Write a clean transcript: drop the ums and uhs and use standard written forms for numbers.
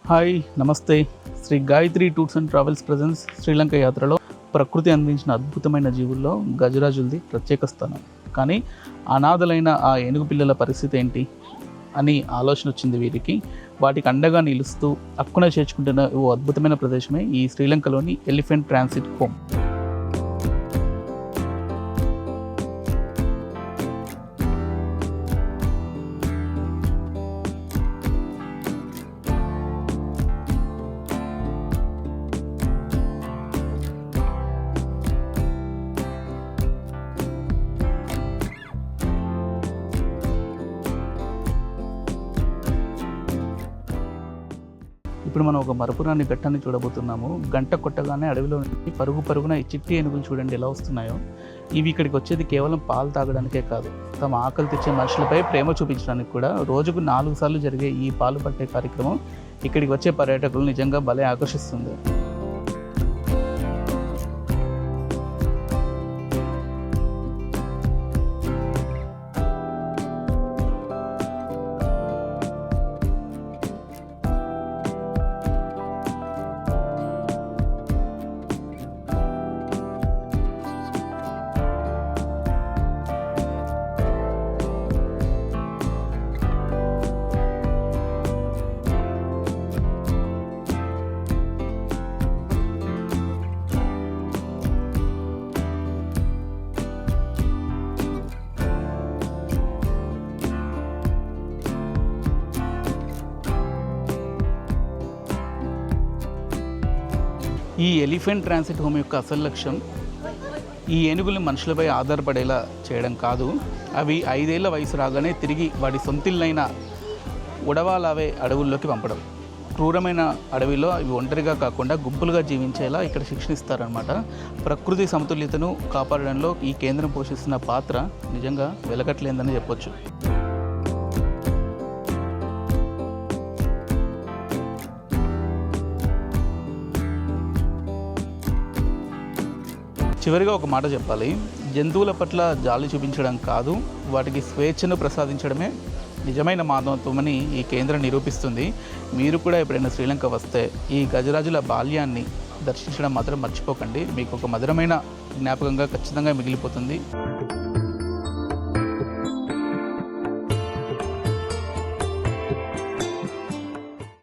Hi నమస్తే. Shri Gayatri tours and travels presents Sri Lanka యాత్రలో ప్రకృతి అందించిన అద్భుతమైన జీవుల్లో గజరాజులది ప్రత్యేక స్థానం. కానీ అనాథలైన ఆ ఏనుగు పిల్లల పరిస్థితి ఏంటి అని ఆలోచన వచ్చింది వీరికి. వాటికి అండగా నిలుస్తూ అక్కున చేర్చుకుంటున్న ఓ అద్భుతమైన ప్రదేశమే ఈ శ్రీలంకలోని ఎలిఫెంట్ ట్రాన్సిట్ హోమ్. ఇప్పుడు మనం ఒక మరపురాని ఘట్టాన్ని చూడబోతున్నాము. గంట కొట్టగానే అడవిలో నుండి పరుగున ఈ చిట్టి ఏనుగులు చూడండి ఎలా వస్తున్నాయో. ఇవి ఇక్కడికి వచ్చేది కేవలం పాలు తాగడానికే కాదు, తమ ఆకలి తెచ్చే మనుషులపై ప్రేమ చూపించడానికి కూడా. రోజుకు 4 సార్లు జరిగే ఈ పాలు పట్టే కార్యక్రమం ఇక్కడికి వచ్చే పర్యాటకులు నిజంగా భలే ఆకర్షిస్తుంది. ఈ ఎలిఫెంట్ ట్రాన్సిట్ హోమ్ యొక్క అసలు లక్ష్యం ఈ ఏనుగుల్ని మనుషులపై ఆధారపడేలా చేయడం కాదు, అవి 5 ఏళ్ల వయసు రాగానే తిరిగి వాటి సొంతిల్లైన ఉడవాలావే అడవుల్లోకి పంపడం. క్రూరమైన అడవిలో అవి ఒంటరిగా కాకుండా గుంపులుగా జీవించేలా ఇక్కడ శిక్షణ ఇస్తారనమాట. ప్రకృతి సమతుల్యతను కాపాడడంలో ఈ కేంద్రం పోషిస్తున్న పాత్ర నిజంగా వెలకట్లేదని చెప్పొచ్చు. చివరిగా ఒక మాట చెప్పాలి. జంతువుల పట్ల జాలి చూపించడం కాదు, వాటికి స్వేచ్ఛను ప్రసాదించడమే నిజమైన మానవత్వమని ఈ కేంద్రం నిరూపిస్తుంది. మీరు కూడా ఎప్పుడైనా శ్రీలంక వస్తే ఈ గజరాజుల బాల్యాన్ని దర్శించడం మాత్రం మర్చిపోకండి. మీకు ఒక మధురమైన జ్ఞాపకంగా ఖచ్చితంగా మిగిలిపోతుంది.